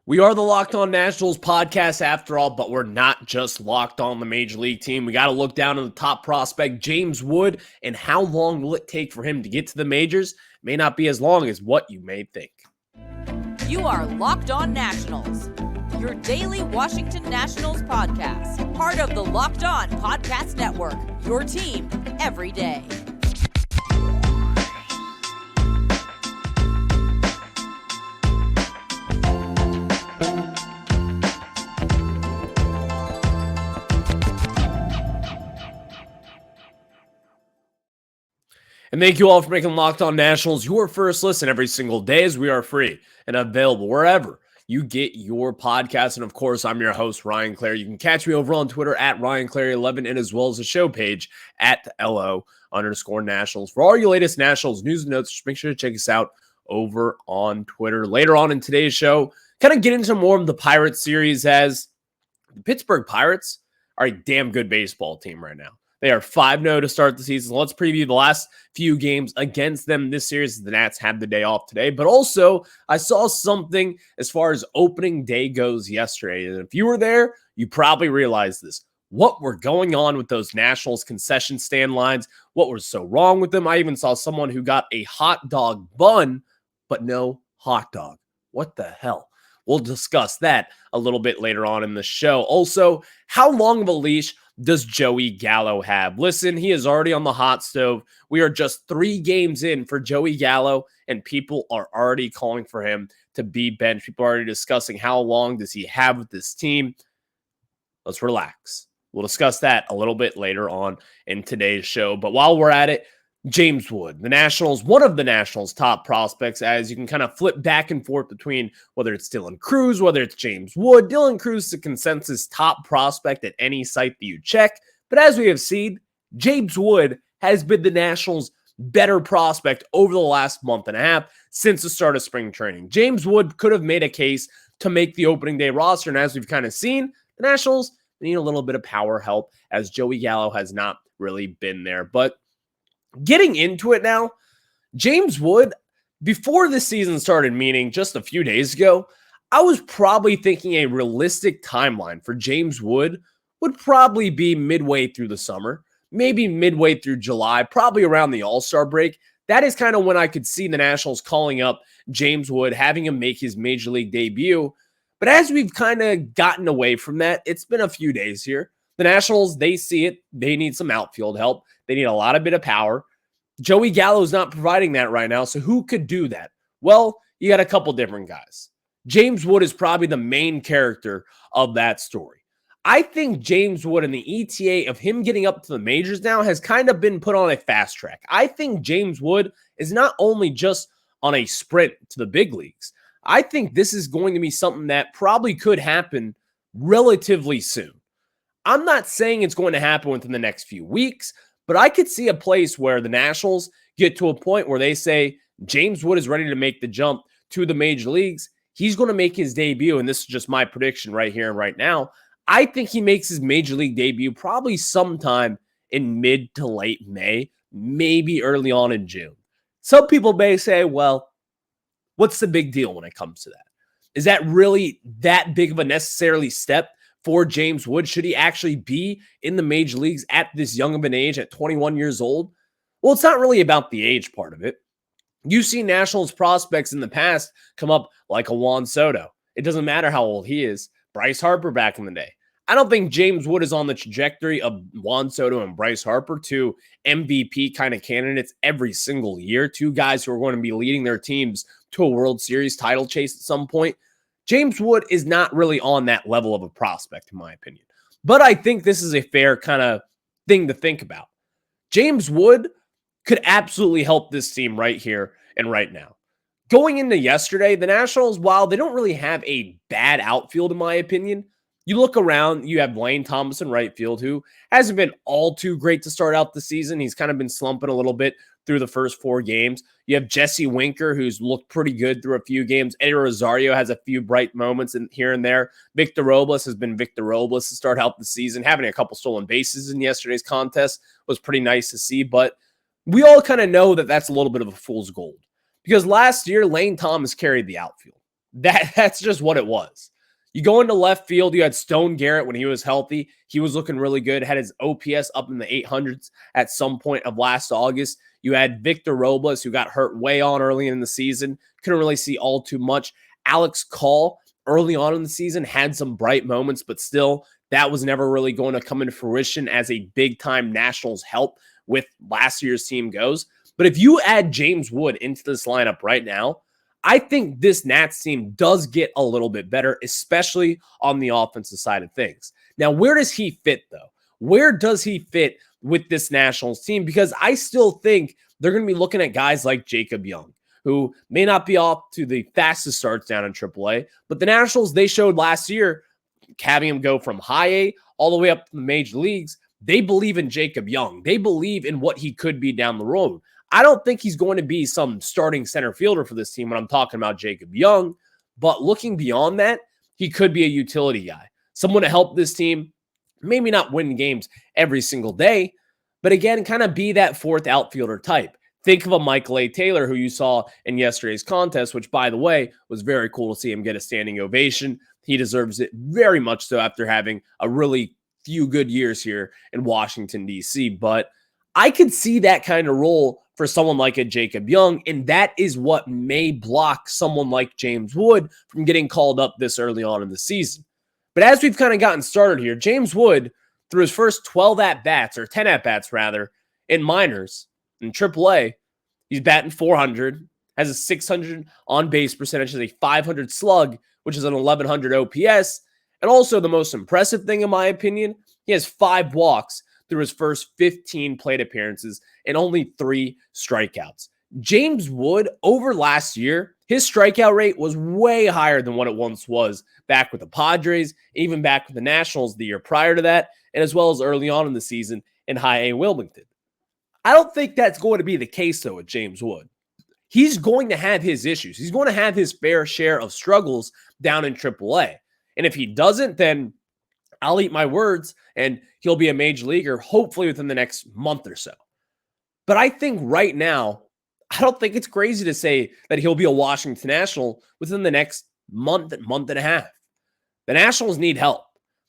We are the Locked On Nationals podcast after all, but we're not just locked on the major league team. We got to look down at the top prospect, James Wood, and how long will it take for him to get to the majors? It may not be as long as what you may think. You are Locked On Nationals, your daily Washington Nationals podcast, part of the Locked On Podcast Network, your team every day. And thank you all for making Locked On Nationals your first listen every single day, as we are free and available wherever you get your podcast. And of course, I'm your host, Ryan Clary. You can catch me over on Twitter at RyanClary11 and as well as the show page at LO_Nationals. For all your latest Nationals news and notes, just make sure to check us out over on Twitter. Later on in today's show, kind of get into more of the Pirates series, as the Pittsburgh Pirates are a damn good baseball team right now. They are 5-0 to start the season. So let's preview the last few games against them this series. The Nats had the day off today. But also, I saw something as far as opening day goes yesterday. And if you were there, you probably realized this. What were going on with those Nationals concession stand lines? What was so wrong with them? I even saw someone who got a hot dog bun, but no hot dog. What the hell? We'll discuss that a little bit later on in the show. Also, how long of a leash does Joey Gallo have? Listen, he is already on the hot stove. We are just 3 games in for Joey Gallo, and people are already calling for him to be benched. People are already discussing how long does he have with this team. Let's relax. We'll discuss that a little bit later on in today's show. But while we're at it, James Wood, the Nationals, one of the Nationals' top prospects, as you can kind of flip back and forth between whether it's Dylan Cruz, whether it's James Wood. Dylan Cruz is the consensus top prospect at any site that you check. But as we have seen, James Wood has been the Nationals' better prospect over the last month and a half since the start of spring training. James Wood could have made a case to make the opening day roster. And as we've kind of seen, the Nationals need a little bit of power help, as Joey Gallo has not really been there. But getting into it now, James Wood, before the season started, meaning just a few days ago, I was probably thinking a realistic timeline for James Wood would probably be midway through the summer, maybe midway through July, probably around the All-Star break. That is kind of when I could see the Nationals calling up James Wood, having him make his major league debut. But as we've kind of gotten away from that, it's been a few days here. The Nationals, they see it. They need some outfield help. They need a lot of bit of power. Joey Gallo is not providing that right now, so who could do that? Well, you got a couple different guys. James Wood is probably the main character of that story. I think James Wood and the ETA of him getting up to the majors now has kind of been put on a fast track. I think James Wood is not only just on a sprint to the big leagues. I think this is going to be something that probably could happen relatively soon. I'm not saying it's going to happen within the next few weeks, but I could see a place where the Nationals get to a point where they say James Wood is ready to make the jump to the major leagues. He's going to make his debut, and this is just my prediction right here and right now. I think he makes his major league debut probably sometime in mid to late May, maybe early on in June. Some people may say, well, what's the big deal when it comes to that? Is that really that big of a necessarily step for James Wood? Should he actually be in the major leagues at this young of an age, at 21 years old? Well, it's not really about the age part of it. You see Nationals prospects in the past come up like a Juan Soto. It doesn't matter how old he is. Bryce Harper back in the day. I don't think James Wood is on the trajectory of Juan Soto and Bryce Harper, two MVP kind of candidates every single year, two guys who are going to be leading their teams to a World Series title chase at some point. James Wood is not really on that level of a prospect, in my opinion. But I think this is a fair kind of thing to think about. James Wood could absolutely help this team right here and right now. Going into yesterday, the Nationals, while they don't really have a bad outfield, in my opinion, you look around, you have Lane Thomas in right field, who hasn't been all too great to start out the season. He's kind of been slumping a little bit through the first 4 games. You have Jesse Winker, who's looked pretty good through a few games. Eddie Rosario has a few bright moments in here and there. Victor Robles has been Victor Robles to start out the season. Having a couple stolen bases in yesterday's contest was pretty nice to see, but we all kind of know that that's a little bit of a fool's gold, because last year Lane Thomas carried the outfield. That's just what it was. You go into left field, you had Stone Garrett when he was healthy. He was looking really good, had his OPS up in the 800s at some point of last August. You had Victor Robles, who got hurt way on early in the season. Couldn't really see all too much. Alex Call, early on in the season, had some bright moments, but still, that was never really going to come into fruition as a big-time Nationals help with last year's team goes. But if you add James Wood into this lineup right now, I think this Nats team does get a little bit better, especially on the offensive side of things. Now, where does he fit, though? Where does he fit with this Nationals team? Because I still think they're going to be looking at guys like Jacob Young, who may not be off to the fastest starts down in AAA, but the Nationals, they showed last year, having him go from high A all the way up to the major leagues, they believe in Jacob Young. They believe in what he could be down the road. I don't think he's going to be some starting center fielder for this team when I'm talking about Jacob Young, but looking beyond that, he could be a utility guy, someone to help this team, maybe not win games every single day, but again, kind of be that fourth outfielder type. Think of a Michael A. Taylor who you saw in yesterday's contest, which, by the way, was very cool to see him get a standing ovation. He deserves it very much so after having a really few good years here in Washington, D.C., but I could see that kind of role for someone like a Jacob Young, and that is what may block someone like James Wood from getting called up this early on in the season. But as we've kind of gotten started here, James Wood, through his first 12 at-bats, or 10 at-bats rather, in minors, in AAA, he's batting .400, has a .600 on-base percentage, has a .500 slug, which is an .1100 OPS, and also the most impressive thing in my opinion, he has 5 walks through his first 15 plate appearances and only 3 strikeouts. James Wood, over last year, his strikeout rate was way higher than what it once was back with the Padres, even back with the Nationals the year prior to that, and as well as early on in the season in high A Wilmington. I don't think that's going to be the case, though, with James Wood. He's going to have his issues. He's going to have his fair share of struggles down in AAA. And if he doesn't, then I'll eat my words, and he'll be a major leaguer, hopefully within the next month or so. But I think right now, I don't think it's crazy to say that he'll be a Washington National within the next month and a half. The Nationals need help.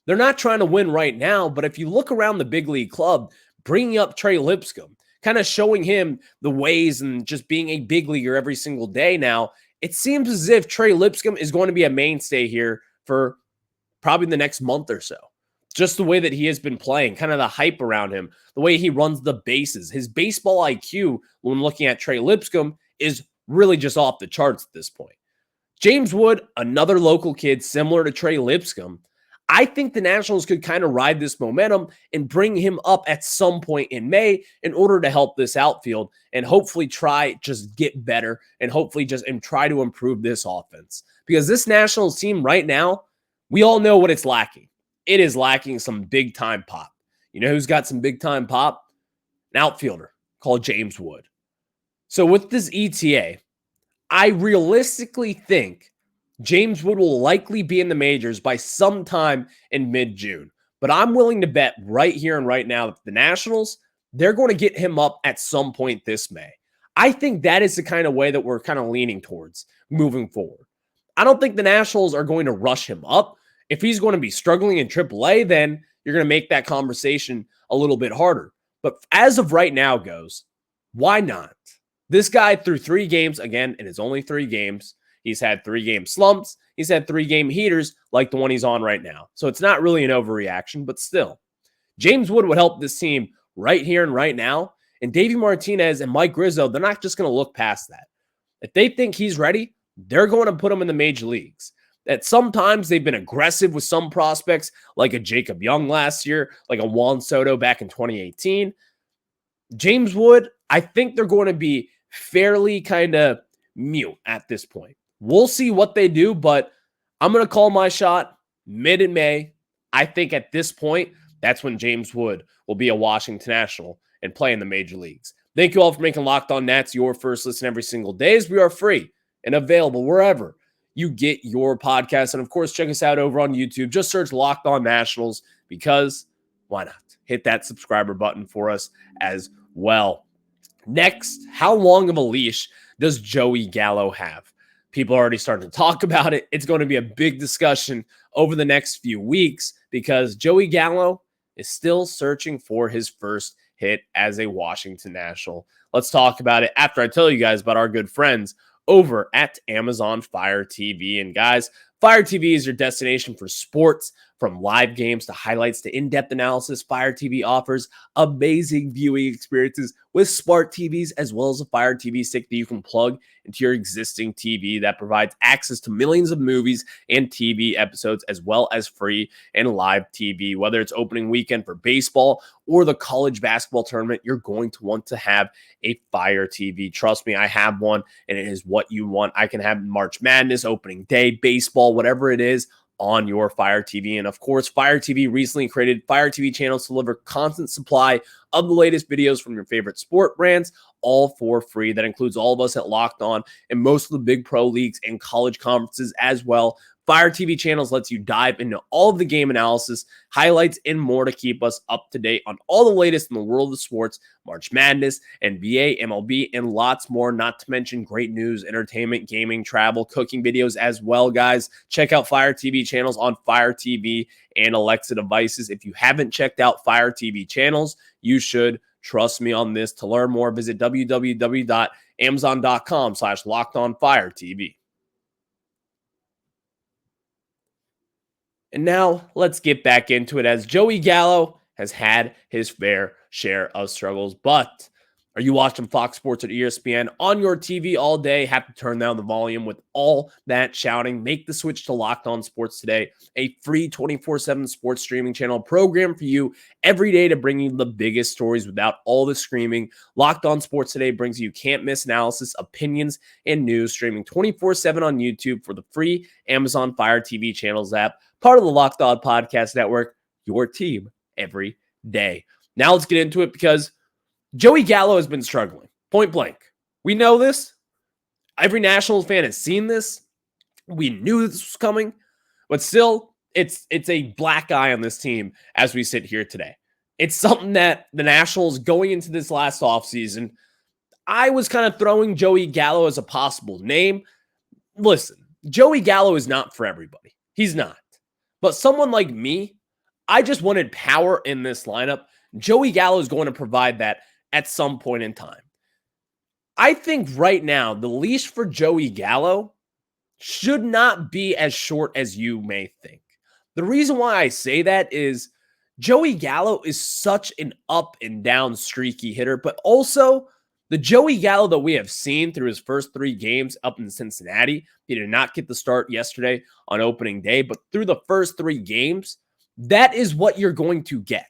They're not trying to win right now, but if you look around the big league club, bringing up Trey Lipscomb, kind of showing him the ways and just being a big leaguer every single day now, it seems as if Trey Lipscomb is going to be a mainstay here for probably the next month or so. Just the way that he has been playing, kind of the hype around him, the way he runs the bases, his baseball IQ when looking at Trey Lipscomb is really just off the charts at this point. James Wood, another local kid similar to Trey Lipscomb, I think the Nationals could kind of ride this momentum and bring him up at some point in May in order to help this outfield and hopefully try just get better and hopefully just try to improve this offense. Because this Nationals team right now, we all know what it's lacking. It is lacking some big-time pop. You know who's got some big-time pop? An outfielder called James Wood. So with this ETA, I realistically think James Wood will likely be in the majors by sometime in mid-June. But I'm willing to bet right here and right now that the Nationals, they're going to get him up at some point this May. I think that is the kind of way that we're kind of leaning towards moving forward. I don't think the Nationals are going to rush him up. If he's going to be struggling in AAA, then you're going to make that conversation a little bit harder. But as of right now goes, why not? This guy through 3 games, again, and it's only 3 games. He's had 3-game slumps. He's had 3-game heaters like the one he's on right now. So it's not really an overreaction, but still. James Wood would help this team right here and right now. And Davey Martinez and Mike Rizzo, they're not just going to look past that. If they think he's ready, they're going to put him in the major leagues. That sometimes they've been aggressive with some prospects, like a Jacob Young last year, like a Juan Soto back in 2018. James Wood, I think they're going to be fairly kind of mute at this point. We'll see what they do, but I'm going to call my shot mid in May. I think at this point, that's when James Wood will be a Washington National and play in the major leagues. Thank you all for making Locked On Nats your first listen every single day, as we are free and available wherever you get your podcast. And of course, check us out over on YouTube. Just search Locked On Nationals because why not? Hit that subscriber button for us as well. Next, how long of a leash does Joey Gallo have? People are already starting to talk about it. It's going to be a big discussion over the next few weeks because Joey Gallo is still searching for his first hit as a Washington National. Let's talk about it after I tell you guys about our good friends over at Amazon Fire TV. And guys, Fire TV is your destination for sports. From live games to highlights to in-depth analysis, Fire TV offers amazing viewing experiences with smart TVs, as well as a Fire TV stick that you can plug into your existing TV that provides access to millions of movies and TV episodes, as well as free and live TV. Whether it's opening weekend for baseball or the college basketball tournament, you're going to want to have a Fire TV. Trust me, I have one, and it is what you want. I can have March Madness, opening day, baseball, whatever it is, on your Fire TV. And of course, Fire TV recently created Fire TV channels to deliver constant supply of the latest videos from your favorite sport brands, all for free. That includes all of us at Locked On and most of the big pro leagues and college conferences as well. Fire TV channels lets you dive into all of the game analysis, highlights, and more to keep us up to date on all the latest in the world of sports, March Madness, NBA, MLB, and lots more, not to mention great news, entertainment, gaming, travel, cooking videos as well, guys. Check out Fire TV channels on Fire TV and Alexa devices. If you haven't checked out Fire TV channels, you should. Trust me on this. To learn more, visit www.amazon.com/LockedOnFireTV. And now let's get back into it, as Joey Gallo has had his fair share of struggles. But are you watching Fox Sports or ESPN on your TV all day? Have to turn down the volume with all that shouting. Make the switch to Locked On Sports today, a free 24/7 sports streaming channel program for you every day to bring you the biggest stories without all the screaming. Locked On Sports today brings you can't miss analysis, opinions, and news, streaming 24/7 on YouTube for the free Amazon Fire TV channels app, part of the Locked On Podcast Network, your team every day. Now let's get into it, because Joey Gallo has been struggling, point blank. We know this. Every Nationals fan has seen this. We knew this was coming, but still, it's a black eye on this team as we sit here today. It's something that the Nationals, going into this last offseason, I was kind of throwing Joey Gallo as a possible name. Listen, Joey Gallo is not for everybody. He's not. But someone like me, I just wanted power in this lineup. Joey Gallo is going to provide that at some point in time. I think right now, the leash for Joey Gallo should not be as short as you may think. The reason why I say that is Joey Gallo is such an up and down streaky hitter, but also the Joey Gallo that we have seen through his first 3 games up in Cincinnati, he did not get the start yesterday on opening day, but through the first 3 games, that is what you're going to get.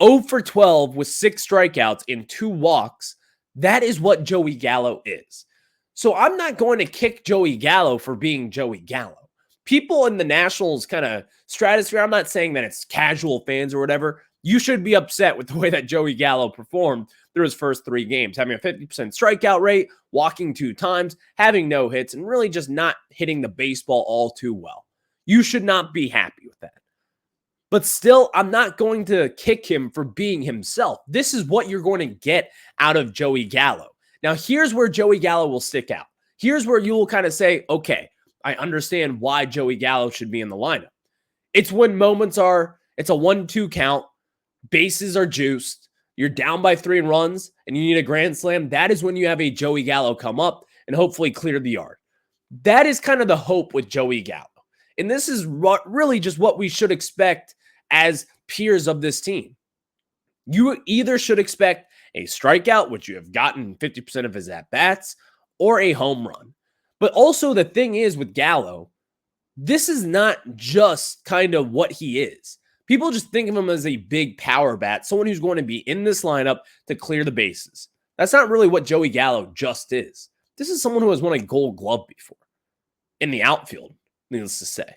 0 for 12 with 6 strikeouts and 2 walks. That is what Joey Gallo is. So I'm not going to kick Joey Gallo for being Joey Gallo. People in the Nationals kind of stratosphere, I'm not saying that it's casual fans or whatever. You should be upset with the way that Joey Gallo performed through his first 3 games, having a 50% strikeout rate, walking 2 times, having no hits, and really just not hitting the baseball all too well. You should not be happy with that. But still, I'm not going to kick him for being himself. This is what you're going to get out of Joey Gallo. Now, here's where Joey Gallo will stick out. Here's where you will kind of say, okay, I understand why Joey Gallo should be in the lineup. It's when moments are, it's a 1-2 count, bases are juiced, you're down by 3 runs, and you need a grand slam. That is when you have a Joey Gallo come up and hopefully clear the yard. That is kind of the hope with Joey Gallo. And this is really just what we should expect as peers of this team. You either should expect a strikeout, which you have gotten 50% of his at-bats, or a home run. But also the thing is with Gallo, this is not just kind of what he is. People just think of him as a big power bat, someone who's going to be in this lineup to clear the bases. That's not really what Joey Gallo just is. This is someone who has won a Gold Glove before in the outfield, needless to say.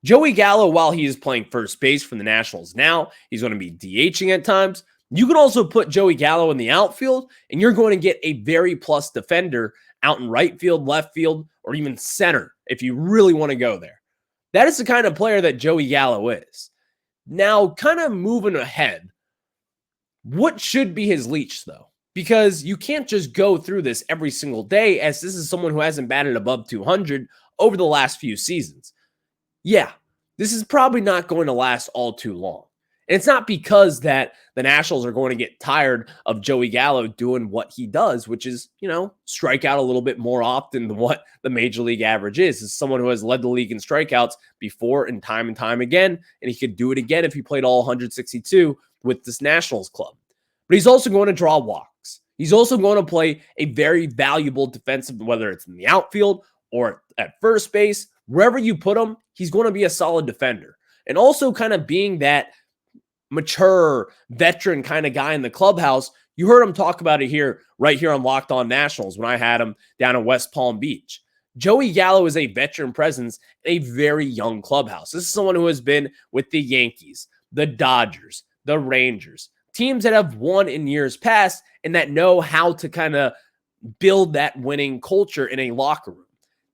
Joey Gallo, while he is playing first base for the Nationals now, he's going to be DHing at times. You can also put Joey Gallo in the outfield, and you're going to get a very plus defender out in right field, left field, or even center if you really want to go there. That is the kind of player that Joey Gallo is. Now, kind of moving ahead, what should be his leash, though? because you can't just go through this every single day, as this is someone who hasn't batted above 200 over the last few seasons. Yeah, this is probably not going to last all too long. And it's not because that the Nationals are going to get tired of Joey Gallo doing what he does, which is, strike out a little bit more often than what the major league average is. As someone who has led the league in strikeouts before and time again, and he could do it again if he played all 162 with this Nationals club. But he's also going to draw walks. He's also going to play a very valuable defensive, whether it's in the outfield or at first base, wherever you put him, he's going to be a solid defender. And also kind of being that mature veteran kind of guy in the clubhouse. You heard him talk about it right here on Locked On Nationals when I had him down in West Palm Beach. Joey Gallo is a veteran presence in a very young clubhouse. This is someone who has been with the Yankees, the Dodgers, the Rangers, teams that have won in years past and that know how to kind of build that winning culture in a locker room.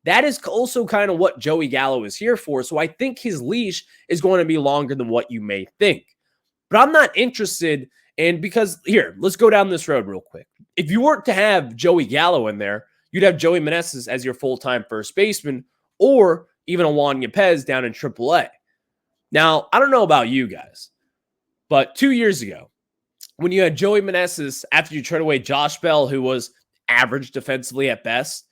That is also kind of what Joey Gallo is here for. So I think his leash is going to be longer than what you may think. But I'm not interested in, because here, let's go down this road real quick. If you weren't to have Joey Gallo in there, you'd have Joey Meneses as your full-time first baseman, or even a Juan Yepez down in AAA. Now, I don't know about you guys, but 2 years ago, when you had Joey Meneses, after you trade away Josh Bell, who was average defensively at best,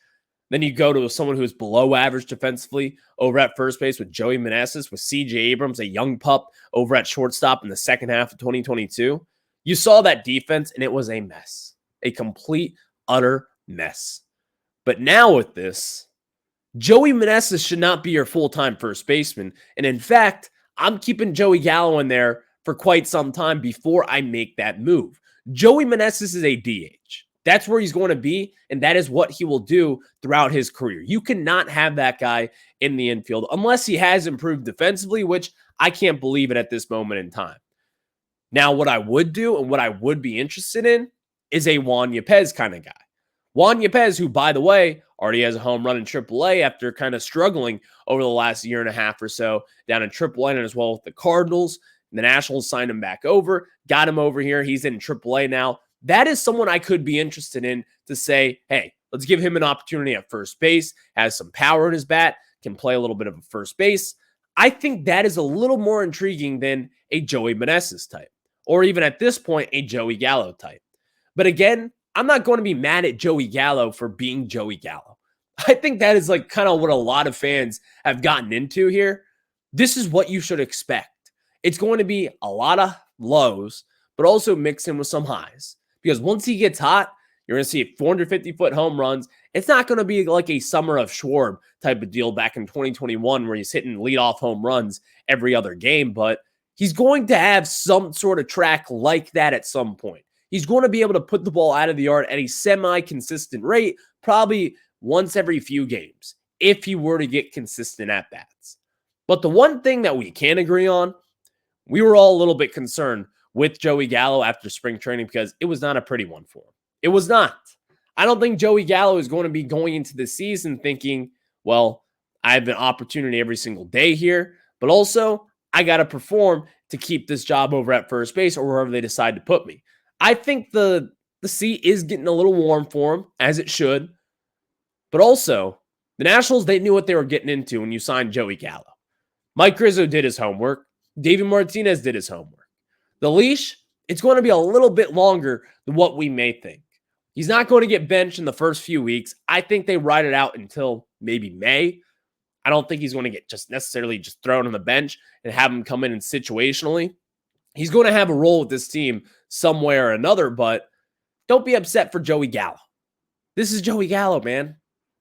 then you go to someone who's below average defensively over at first base with Joey Meneses, with CJ Abrams, a young pup, over at shortstop in the second half of 2022. You saw that defense, and it was a mess. A complete, utter mess. But now with this, Joey Meneses should not be your full-time first baseman. And in fact, I'm keeping Joey Gallo in there for quite some time before I make that move. Joey Meneses is a DH. That's where he's going to be, and that is what he will do throughout his career. You cannot have that guy in the infield unless he has improved defensively, which I can't believe it at this moment in time. Now, what I would do and what I would be interested in is a Juan Yepez kind of guy. Juan Yepez, who, by the way, already has a home run in AAA after kind of struggling over the last year and a half or so down in AAA, and as well with the Cardinals. The Nationals signed him back over, got him over here. He's in AAA now. That is someone I could be interested in to say, hey, let's give him an opportunity at first base, has some power in his bat, can play a little bit of a first base. I think that is a little more intriguing than a Joey Meneses type, or even at this point, a Joey Gallo type. But again, I'm not going to be mad at Joey Gallo for being Joey Gallo. I think that is like kind of what a lot of fans have gotten into here. This is what you should expect. It's going to be a lot of lows, but also mix in with some highs. Because once he gets hot, you're going to see 450-foot home runs. It's not going to be like a Summer of Schwarb type of deal back in 2021 where he's hitting leadoff home runs every other game, but he's going to have some sort of track like that at some point. He's going to be able to put the ball out of the yard at a semi-consistent rate, probably once every few games, if he were to get consistent at-bats. But the one thing that we can agree on, we were all a little bit concerned with Joey Gallo after spring training because it was not a pretty one for him. It was not. I don't think Joey Gallo is going to be going into the season thinking, well, I have an opportunity every single day here, but also I got to perform to keep this job over at first base or wherever they decide to put me. I think the seat is getting a little warm for him, as it should. But also, the Nationals, they knew what they were getting into when you signed Joey Gallo. Mike Rizzo did his homework. David Martinez did his homework. The leash, it's going to be a little bit longer than what we may think. He's not going to get benched in the first few weeks. I think they ride it out until maybe May. I don't think he's going to get just necessarily just thrown on the bench and have him come in and situationally. He's going to have a role with this team some way or another, but don't be upset for Joey Gallo. This is Joey Gallo, man.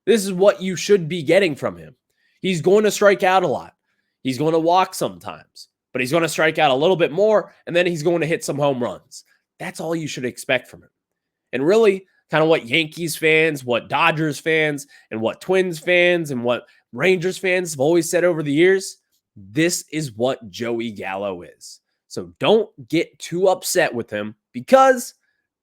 This is what you should be getting from him. He's going to strike out a lot. He's going to walk sometimes, but he's going to strike out a little bit more, and then he's going to hit some home runs. That's all you should expect from him. And really, kind of what Yankees fans, what Dodgers fans, and what Twins fans, and what Rangers fans have always said over the years, this is what Joey Gallo is. So don't get too upset with him because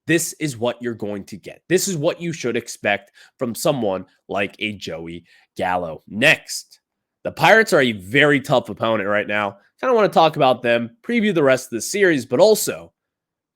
this is what you're going to get. This is what you should expect from someone like a Joey Gallo. Next, the Pirates are a very tough opponent right now. Kind of want to talk about them, preview the rest of the series, but also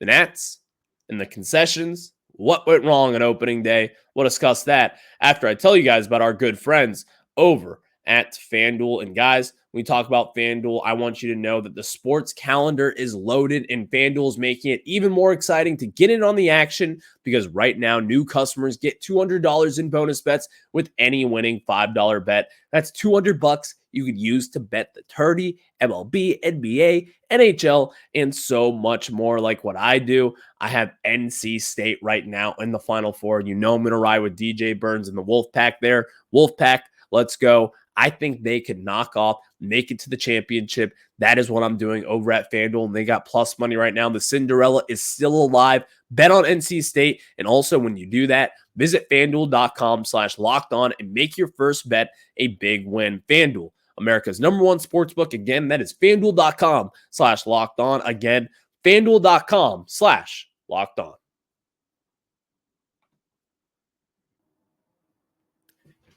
the Nats and the concessions. What went wrong on opening day? We'll discuss that after I tell you guys about our good friends over at FanDuel. And guys, when we talk about FanDuel, I want you to know that the sports calendar is loaded and FanDuel is making it even more exciting to get in on the action because right now new customers get $200 in bonus bets with any winning $5 bet. That's $200 you could use to bet the Turdy, MLB, NBA, NHL, and so much more like what I do. I have NC State right now in the Final Four. You know I'm going to ride with DJ Burns and the Wolfpack there. Wolfpack, let's go. I think they could knock off, make it to the championship. That is what I'm doing over at FanDuel, and they got plus money right now. The Cinderella is still alive. Bet on NC State, and also when you do that, visit FanDuel.com/lockedon and make your first bet a big win. FanDuel, America's #1 sportsbook. Again, that is FanDuel.com/lockedon. Again, FanDuel.com/lockedon.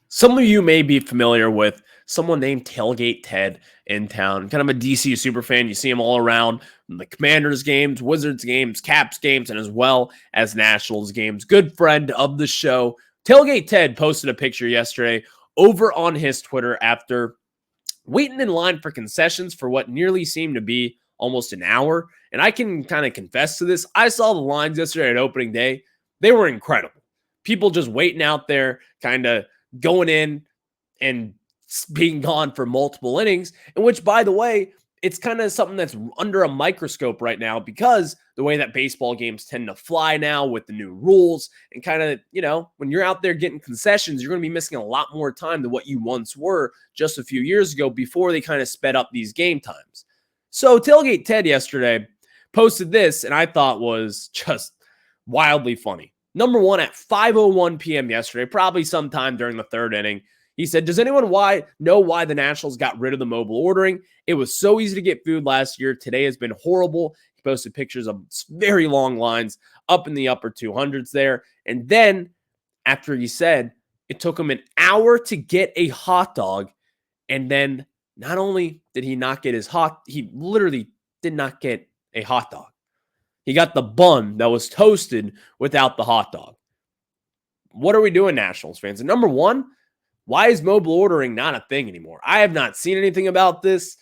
Some of you may be familiar with someone named Tailgate Ted in town, kind of a DC super fan. You see him all around the Commanders games, Wizards games, Caps games, and as well as Nationals games. Good friend of the show. Tailgate Ted posted a picture yesterday over on his Twitter after waiting in line for concessions for what nearly seemed to be almost an hour. And I can kind of confess to this. I saw the lines yesterday at opening day. They were incredible. People just waiting out there, kind of going in and being gone for multiple innings, in which, by the way, it's kind of something that's under a microscope right now because the way that baseball games tend to fly now with the new rules and kind of, when you're out there getting concessions, you're going to be missing a lot more time than what you once were just a few years ago before they kind of sped up these game times. So Tailgate Ted yesterday posted this, and I thought was just wildly funny. Number one, at 5:01 p.m. yesterday, probably sometime during the third inning, he said, does anyone know why the Nationals got rid of the mobile ordering? It was so easy to get food last year. Today has been horrible. He posted pictures of very long lines up in the upper 200s there. And then after he said it took him an hour to get a hot dog, and then not only did he not get he literally did not get a hot dog. He got the bun that was toasted without the hot dog. What are we doing, Nationals fans? And number one, why is mobile ordering not a thing anymore? I have not seen anything about this.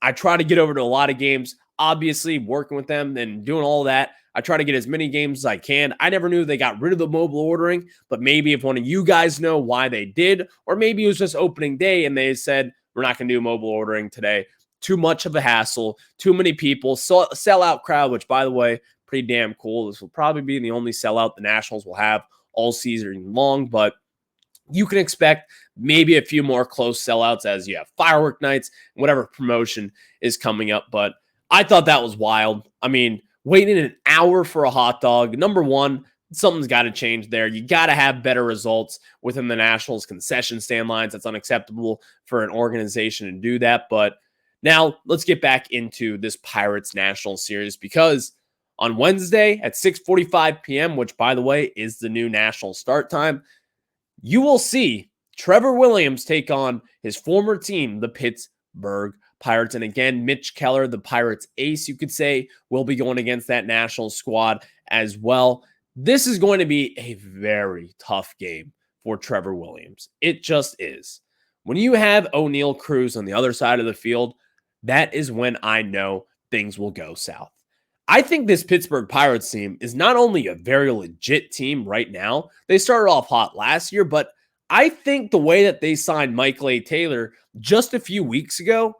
I try to get over to a lot of games, obviously working with them and doing all that. I try to get as many games as I can. I never knew they got rid of the mobile ordering, but maybe if one of you guys know why they did, or maybe it was just opening day and they said, we're not going to do mobile ordering today. Too much of a hassle, too many people, sellout crowd, which, by the way, pretty damn cool. This will probably be the only sellout the Nationals will have all season long, but you can expect maybe a few more close sellouts as you have firework nights, whatever promotion is coming up. But I thought that was wild. I mean, waiting an hour for a hot dog, number one, something's got to change there. You got to have better results within the Nationals concession stand lines. That's unacceptable for an organization to do that. But now let's get back into this Pirates Nationals series, because on Wednesday at 6:45 p.m., which, by the way, is the new national start time, you will see Trevor Williams take on his former team, the Pittsburgh Pirates. And again, Mitch Keller, the Pirates ace, you could say, will be going against that national squad as well. This is going to be a very tough game for Trevor Williams. It just is. When you have O'Neal Cruz on the other side of the field, that is when I know things will go south. I think this Pittsburgh Pirates team is not only a very legit team right now, they started off hot last year, but I think the way that they signed Michael A. Taylor just a few weeks ago,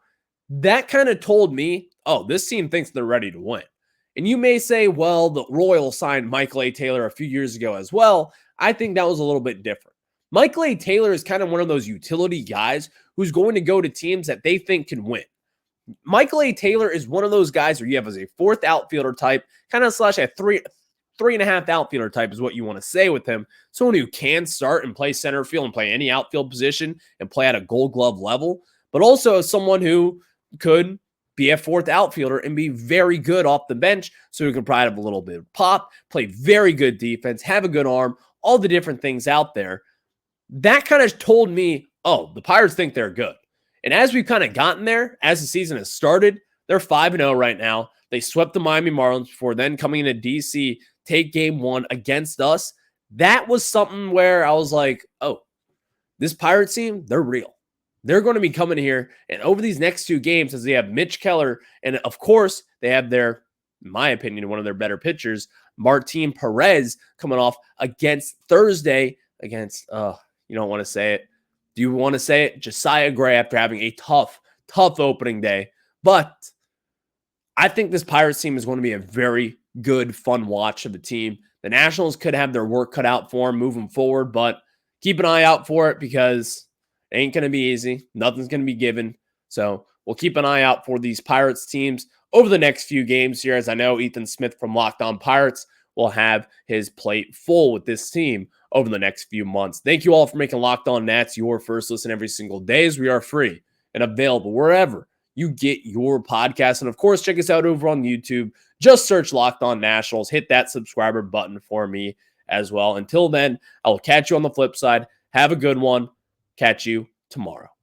that kind of told me, oh, this team thinks they're ready to win. And you may say, well, the Royals signed Michael A. Taylor a few years ago as well. I think that was a little bit different. Michael A. Taylor is kind of one of those utility guys who's going to go to teams that they think can win. Michael A. Taylor is one of those guys where you have as a fourth outfielder type, kind of slash a three and a half outfielder type is what you want to say with him. Someone who can start and play center field and play any outfield position and play at a Gold Glove level, but also as someone who could be a fourth outfielder and be very good off the bench, so he can provide a little bit of pop, play very good defense, have a good arm, all the different things out there. That kind of told me, oh, the Pirates think they're good. And as we've kind of gotten there, as the season has started, they're 5-0 right now. They swept the Miami Marlins before then coming into D.C., take game one against us, that was something where I was like, oh, this Pirates team, they're real. They're going to be coming here, and over these next two games, as they have Mitch Keller, and of course, they have their, in my opinion, one of their better pitchers, Martin Perez, coming off against Thursday against, you don't want to say it. Do you want to say it? Josiah Gray, after having a tough opening day. But I think this Pirates team is going to be a very good, fun watch of the team. The Nationals could have their work cut out for them moving forward, but keep an eye out for it because it ain't going to be easy. Nothing's going to be given. So we'll keep an eye out for these Pirates teams over the next few games here, as I know Ethan Smith from Locked On Pirates will have his plate full with this team over the next few months. Thank you all for making Locked On Nats your first listen every single day, as we are free and available wherever you get your podcast. And of course, check us out over on YouTube. Just search Locked On Nationals. Hit that subscriber button for me as well. Until then, I will catch you on the flip side. Have a good one. Catch you tomorrow.